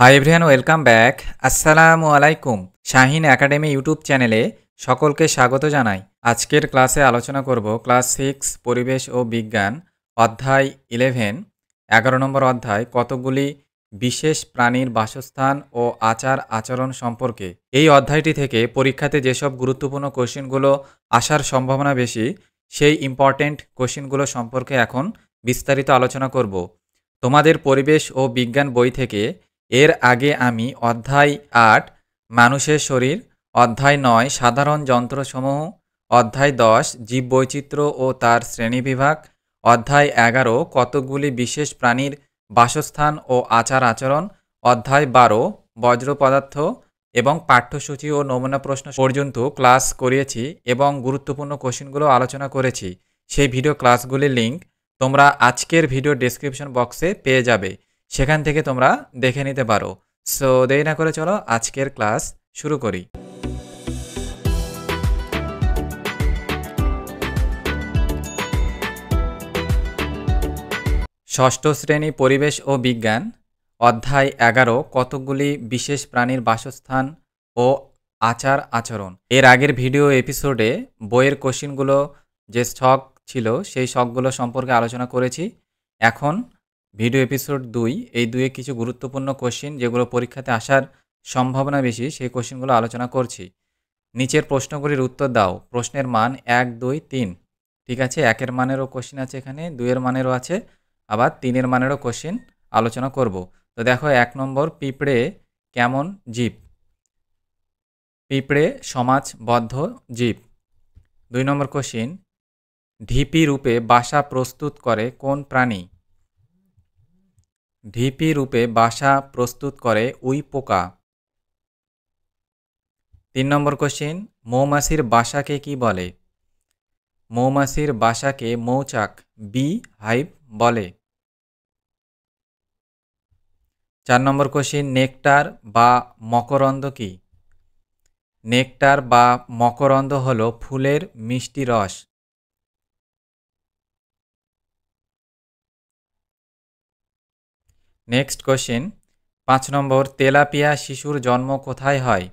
Hi everyone, welcome back. আসসালামু আলাইকুম। Shahin academy YouTube চ্যানেলে সকলকে স্বাগত জানাই। আজকের ক্লাসে আলোচনা করব ক্লাস 6 পরিবেশ ও বিজ্ঞান অধ্যায় 11 11 নম্বর অধ্যায় কতগুলি বিশেষ প্রাণীর বাসস্থান ও আচার আচরণ সম্পর্কে। এই অধ্যায়টি থেকে পরীক্ষাতে যেসব গুরুত্বপূর্ণ কোশ্চেনগুলো আসার সম্ভাবনা বেশি, সেই ইম্পর্টেন্ট কোশ্চেনগুলো সম্পর্কে এখন বিস্তারিত আলোচনা করব। তোমাদের পরিবেশ ও বিজ্ঞান বই থেকে এর আগে আমি অধ্যায় 8 মানুষের শরীর, অধ্যায় 9 সাধারণ যন্ত্রসমূহ, অধ্যায় 10 জীববৈচিত্র্য ও তার শ্রেণীবিভাগ, অধ্যায় 11 কতকগুলি বিশেষ প্রাণীর বাসস্থান ও আচার আচরণ, অধ্যায় 12 বজ্র পদার্থ এবং পাঠ্যসূচি ও নমুনা প্রশ্ন পর্যন্ত ক্লাস করিয়েছি এবং গুরুত্বপূর্ণ কোশ্চেনগুলো আলোচনা করেছি। সেই ভিডিও ক্লাসগুলির লিঙ্ক তোমরা আজকের ভিডিও ডেসক্রিপশন বক্সে পেয়ে যাবে, সেখান থেকে তোমরা দেখে নিতে পারো। সো দেরি না করে চলো আজকের ক্লাস শুরু করি। ষষ্ঠ শ্রেণী পরিবেশ ও বিজ্ঞান অধ্যায় 11 কতকগুলি বিশেষ প্রাণীর বাসস্থান ও আচার আচরণ। এর আগের ভিডিও এপিসোডে বইয়ের কোশ্চেনগুলো যে শখ ছিল সেই শখগুলো সম্পর্কে আলোচনা করেছি। এখন ভিডিও এপিসোড 2, এই দুয়ে কিছু গুরুত্বপূর্ণ কোশ্চেন যেগুলো পরীক্ষাতে আসার সম্ভাবনা বেশি সেই কোশ্চেনগুলো আলোচনা করছি। নিচের প্রশ্নগুলির উত্তর দাও। প্রশ্নের মান 1, 2, 3। ঠিক আছে, 1-এর মানেরও কোশ্চেন আছে এখানে, 2-এর মানেরও আছে, আবার 3-এর মানেরও কোশ্চেন আলোচনা করব। তো দেখো, 1 নম্বর, পিঁপড়ে কেমন জীব? পিঁপড়ে সমাজবদ্ধ জীব। 2 নম্বর কোশ্চেন, ঢিপি রূপে বাসা প্রস্তুত করে কোন প্রাণী? ঢিপি রূপে বাসা প্রস্তুত করে উই পোকা। 3 নম্বর কোশ্চেন, মৌমাছির বাসাকে কি বলে? মৌমাছির বাসাকে মৌচাক, বি হাইভ বলে। 4 নম্বর কোশ্চেন, নেকটার বা মকরন্দ কি? নেকটার বা মকরন্দ হলো ফুলের মিষ্টি রস। নেক্সট কোশ্চেন 5 নম্বর, তেলাপিয়া শিশুর জন্ম কোথায় হয়?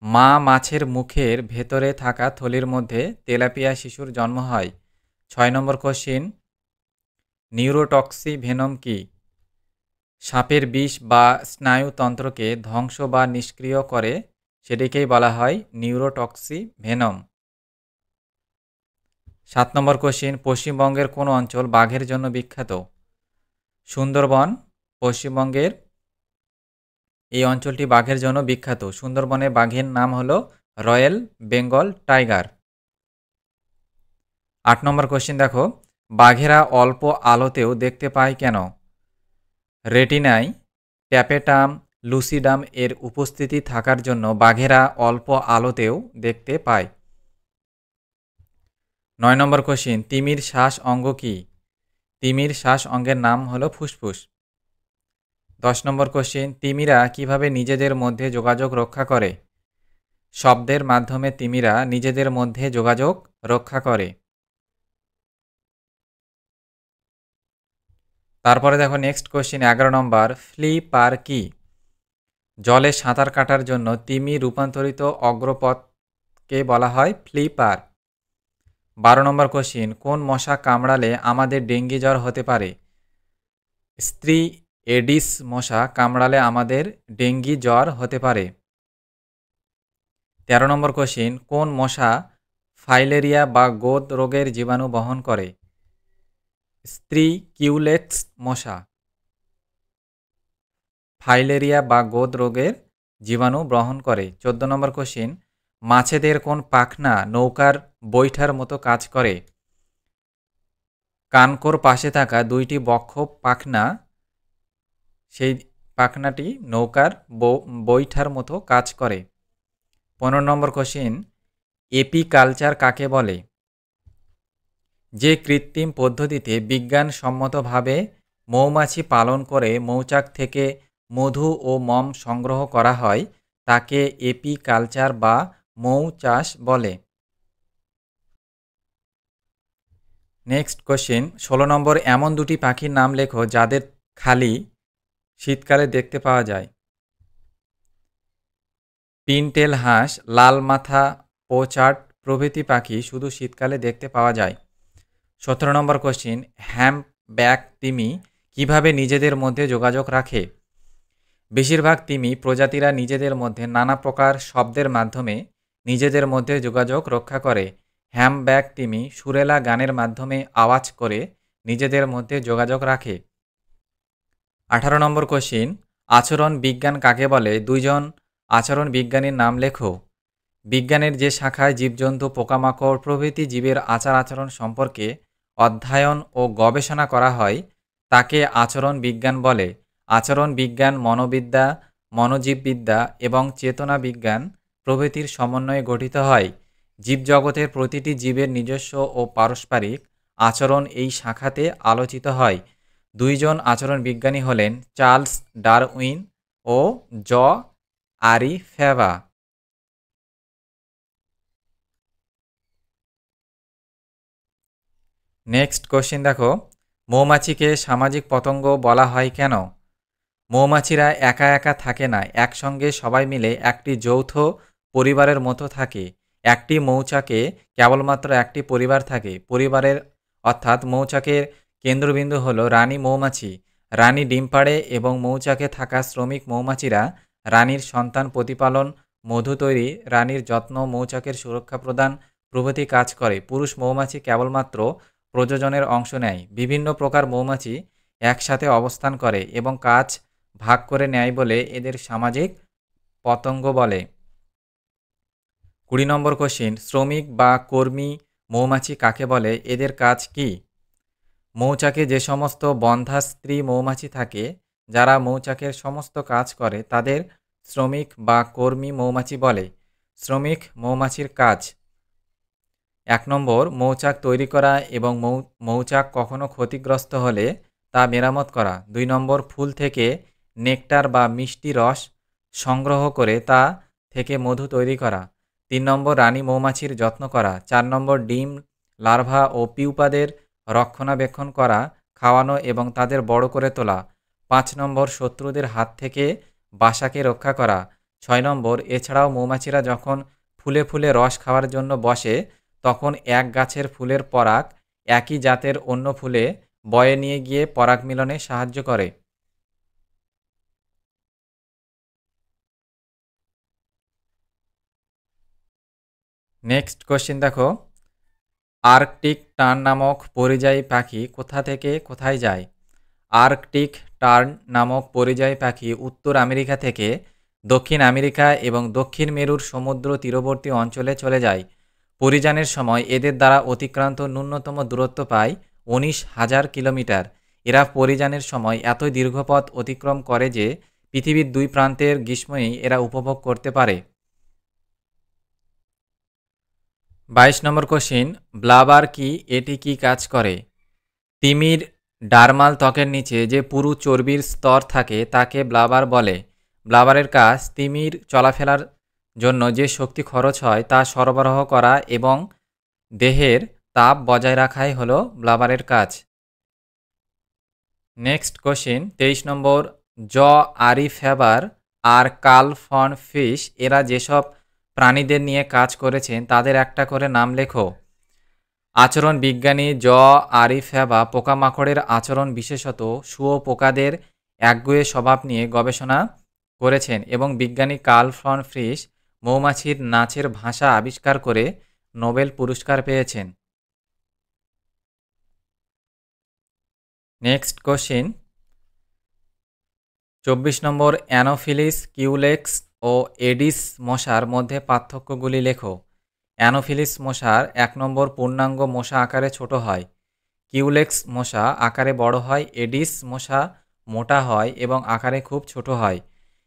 মা মাছের মুখের ভেতরে থাকা থলির মধ্যে তেলাপিয়া শিশুর জন্ম হয়। 6 নম্বর কোশ্চেন, নিউরোটক্সি ভেনম কি? সাপের বিষ বা স্নায়ুতন্ত্রকে ধ্বংস বা নিষ্ক্রিয় করে, সেটিকেই বলা হয় নিউরোটক্সি ভেনম। 7 নম্বর কোশ্চেন, পশ্চিমবঙ্গের কোন অঞ্চল বাঘের জন্য বিখ্যাত? সুন্দরবন পশ্চিমবঙ্গের এই অঞ্চলটি বাঘের জন্য বিখ্যাত। সুন্দরবনের বাঘের নাম হলো রয়্যাল বেঙ্গল টাইগার। 8 নম্বর কোশ্চেন দেখো, বাঘেরা অল্প আলোতেও দেখতে পায় কেন? রেটিনায় ট্যাপেটাম লুসিডাম এর উপস্থিতি থাকার জন্য বাঘেরা অল্প আলোতেও দেখতে পায়। 9 নম্বর কোশ্চেন, তিমির শ্বাস অঙ্গ কি? তিমির শ্বাস অঙ্গের নাম হলো ফুসফুস। 10 নম্বর কোশ্চেন, তিমিরা কিভাবে নিজেদের মধ্যে যোগাযোগ রক্ষা করে? শব্দের মাধ্যমে তিমিরা নিজেদের মধ্যে যোগাযোগ রক্ষা করে। তারপরে দেখো নেক্সট কোশ্চেন 11 নম্বর, ফ্লিপার কি? জলে সাঁতার কাটার জন্য তিমি রূপান্তরিত অগ্রপথকে বলা হয় ফ্লিপার। 12 নম্বর কোশ্চেন, কোন মশা কামড়ালে আমাদের ডেঙ্গি জ্বর হতে পারে? স্ত্রী এডিস মশা কামড়ালে আমাদের ডেঙ্গি জ্বর হতে পারে। 13 নম্বর কোশ্চেন, কোন মশা ফাইলেরিয়া বা গোদ রোগের জীবাণু বহন করে? স্ত্রী কিউলেক্স মশা ফাইলেরিয়া বা গোদ রোগের জীবাণু বহন করে। 14 নম্বর কোশ্চেন, মাছেদের কোন পাখনা নৌকার বৈঠার মতো কাজ করে? কানকোর পাশে থাকা 2টি বক্ষ পাখনা, সেই পাখনাটি নৌকার বৈঠার মতো কাজ করে। 15 নম্বর কোশ্চেন, এপিকালচার কাকে বলে? যে কৃত্রিম পদ্ধতিতে বিজ্ঞানসম্মতভাবে মৌমাছি পালন করে মৌচাক থেকে মধু ও মম সংগ্রহ করা হয় তাকে এপিকালচার বা মৌ চাষ বলে। নেক্সট কোশ্চেন 16 নম্বর, এমন দুটি পাখির নাম লেখো যাদের খালি শীতকালে দেখতে পাওয়া যায়? পিনটেল হাঁস, লাল মাথা, পোচার্ড প্রভৃতি পাখি শুধু শীতকালে দেখতে পাওয়া যায়। ১৭ নম্বর কোশ্চিন, হ্যাম্পব্যাক তিমি কিভাবে নিজেদের মধ্যে যোগাযোগ রাখে? বেশিরভাগ তিমি প্রজাতিরা নিজেদের মধ্যে নানা প্রকার শব্দের মাধ্যমে নিজেদের মধ্যে যোগাযোগ রক্ষা করে। হ্যাম্পব্যাক তিমি সুরেলা গানের মাধ্যমে আওয়াজ করে নিজেদের মধ্যে যোগাযোগ রাখে। ১৮ নম্বর কোশ্চিন, আচরণ বিজ্ঞান কাকে বলে? দুইজন আচরণ বিজ্ঞানীর নাম লেখো। বিজ্ঞানের যে শাখায় জীবজন্তু, পোকামাকড় প্রভৃতি জীবের আচার আচরণ সম্পর্কে অধ্যয়ন ও গবেষণা করা হয় তাকে আচরণ বিজ্ঞান বলে। আচরণ বিজ্ঞান মনোবিদ্যা, মনোজীববিদ্যা এবং চেতনা বিজ্ঞান প্রভৃতির সমন্বয়ে গঠিত হয়। জীবজগতের প্রতিটি জীবের নিজস্ব ও পারস্পরিক আচরণ এই শাখাতে আলোচিত হয়। দুইজন আচরণ বিজ্ঞানী হলেন চার্লস ডারউইন ও জ আরিফেভা। নেক্সট কোশ্চেন দেখো, মৌমাছিকে সামাজিক পতঙ্গ বলা হয় কেন? মৌমাছিরা একা একা থাকে না, একসঙ্গে সবাই মিলে একটি যৌথ পরিবারের মতো থাকে। একটি মৌচাকে কেবলমাত্র একটি পরিবার থাকে। পরিবারের অর্থাৎ মৌচাকের কেন্দ্রবিন্দু হলো রানী মৌমাছি। রানী ডিম পাড়ে এবং মৌচাকে থাকা শ্রমিক মৌমাছিরা রানীর সন্তান প্রতিপালন, মধু তৈরি, রানীর যত্ন, মৌচাকের সুরক্ষা প্রদান প্রভৃতি কাজ করে। পুরুষ মৌমাছি কেবলমাত্র প্রজননের অংশ নেয়। বিভিন্ন প্রকার মৌমাছি একসাথে অবস্থান করে এবং কাজ ভাগ করে নেয় বলে এদের সামাজিক পতঙ্গ বলে। ২০ নম্বর কোশ্চিন, শ্রমিক বা কর্মী মৌমাছি কাকে বলে? এদের কাজ কি? মৌচাকে যে সমস্ত বন্ধা স্ত্রী মৌমাছি থাকে, যারা মৌচাকের সমস্ত কাজ করে, তাদের শ্রমিক বা কর্মী মৌমাছি বলে। শ্রমিক মৌমাছির কাজ: ১ নম্বর, মৌচাক তৈরি করা এবং মৌচাক কখনো ক্ষতিগ্রস্ত হলে তা মেরামত করা। ২ নম্বর, ফুল থেকে নেকটার বা মিষ্টি রস সংগ্রহ করে তা থেকে মধু তৈরি করা। ৩ নম্বর, রানী মৌমাছির যত্ন করা। ৪ নম্বর, ডিম, লার্ভা ও পিউপাদের রক্ষণাবেক্ষণ করা, খাওয়ানো এবং তাদের বড় করে তোলা। ৫ নম্বর, শত্রুদের হাত থেকে বাসাকে রক্ষা করা। ৬ নম্বর, এছাড়াও মৌমাছিরা যখন ফুলে ফুলে রস খাওয়ার জন্য বসে, তখন এক গাছের ফুলের পরাগ একই জাতের অন্য ফুলে বয়ে নিয়ে গিয়ে পরাগ মিলনে সাহায্য করে। নেক্সট কোশ্চেন দেখো, আর্কটিক টার্ন নামক পরিযায়ী পাখি কোথা থেকে কোথায় যায়? আর্কটিক টার্ন নামক পরিযায়ী পাখি উত্তর আমেরিকা থেকে দক্ষিণ আমেরিকা এবং দক্ষিণ মেরুর সমুদ্র তীরবর্তী অঞ্চলে চলে যায়। পরিযানের সময় এদের দ্বারা অতিক্রান্ত ন্যূনতম দূরত্ব প্রায় ১৯,০০০ কিলোমিটার। এরা পরিযানের সময় এতই দীর্ঘপথ অতিক্রম করে যে পৃথিবীর দুই প্রান্তের গ্রীষ্মই এরা উপভোগ করতে পারে। ২২ নম্বর কোশ্চিন, ব্লাবার কি? এটি কি কাজ করে? তিমির ডার্মাল ত্বকের নিচে যে পুরু চর্বির স্তর থাকে তাকে ব্লাবার বলে। ব্লাবারের কাজ তিমির চলাফেরার জন্য যে শক্তি খরচ হয় তা সরবরাহ করা এবং দেহের তাপ বজায় রাখাই হলো ব্লাবারের কাজ। নেক্সট কোশ্চিন ২৩ নম্বর, জ আরিফেভার আর কার্ল ফন ফিশ এরা যেসব প্রাণীদের নিয়ে কাজ করেছেন তাদের একটা করে নাম লেখো। আচরণ বিজ্ঞানী জ আরিফেভা পোকামাকড়ের আচরণ, বিশেষত শুঁয়োপোকাদের একগুঁয়ে স্বভাব নিয়ে গবেষণা করেছেন এবং বিজ্ঞানী কার্ল ফন ফিশ মৌমাছির নাচের ভাষা আবিষ্কার করে নোবেল পুরস্কার পেয়েছেন। নেক্সট কোশ্চিন ২৪ নম্বর, অ্যানোফিলিস, কিউলেক্স ও এডিস মশার মধ্যে পার্থক্যগুলি লেখো। অ্যানোফিলিস মশার ১ নম্বর, পূর্ণাঙ্গ মশা আকারে ছোট হয়। কিউলেক্স মশা আকারে বড় হয়। এডিস মশা মোটা হয় এবং আকারে খুব ছোট হয়।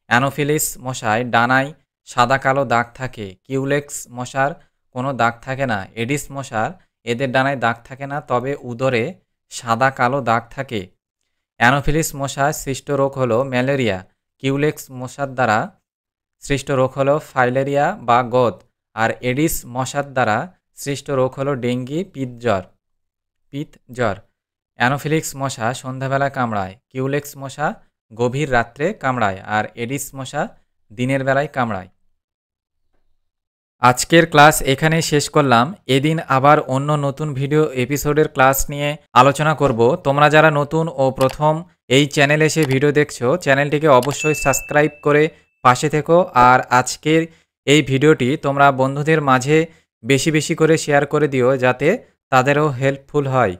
অ্যানোফিলিস মশায় ডানায় সাদা কালো দাগ থাকে। কিউলেক্স মশার কোনো দাগ থাকে না। এডিস মশার এদের ডানায় দাগ থাকে না, তবে উদরে সাদা কালো দাগ থাকে। অ্যানোফিলিস মশার সৃষ্ট রোগ হলো ম্যালেরিয়া। কিউলেক্স মশার দ্বারা সৃষ্ট রোগ হলো ফাইলেরিয়া বা গোদ। আর এডিস মশার দ্বারা সৃষ্ট রোগ হলো ডেঙ্গি, পিত জ্বর। অ্যানোফিলিক্স মশা সন্ধ্যাবেলা কামড়ায়। কিউলেক্স মশা গভীর রাত্রে কামড়ায় আর এডিস মশা দিনের বেলায় কামড়ায়। আজকের ক্লাস এখানে শেষ করলাম। এদিন আবার অন্য নতুন ভিডিও এপিসোডের ক্লাস নিয়ে আলোচনা করব। তোমরা যারা নতুন ও প্রথম এই চ্যানেলে এসে ভিডিও দেখছো, চ্যানেলটিকে অবশ্যই সাবস্ক্রাইব করে পাশে থেকো। আর আজকের এই ভিডিওটি তোমরা বন্ধুদের মাঝে বেশি বেশি করে শেয়ার করে দিও, যাতে তাদেরও হেল্পফুল হয়।